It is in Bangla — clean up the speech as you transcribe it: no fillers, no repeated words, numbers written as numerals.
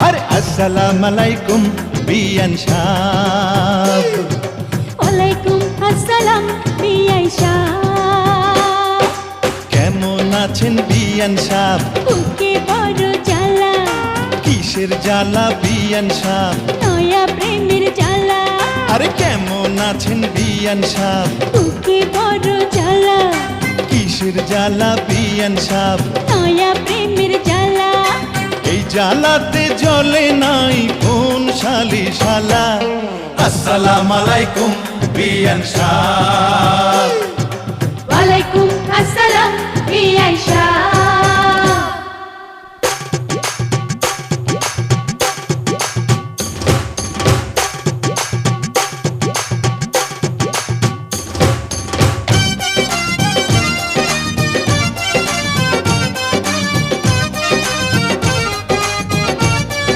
আরে আসসালামু আলাইকুম বিয়ান সাহেব। ওয়ালাইকুম আসসালাম বিআই সাহেব। কেমন আছেন বিয়ান সাহেব? বুকে বড় জ্বালা, কিসের জ্বালা বিয়ান সাহেব? নয়া প্রেমের জ্বালা। আরে কেমন আছেন বিয়ান সাহেব? বুকে বড় জ্বালা, কিসের জ্বালা বিয়ান সাহেব? নয়া প্রেমের জ্বালা। এই জ্বালাতে জ্বলে নাই কোন শালা। আসসালামু আলাইকুম বিয়ান সাহেব। ওয়ালাইকুম আসসালাম বিআই সাহেব।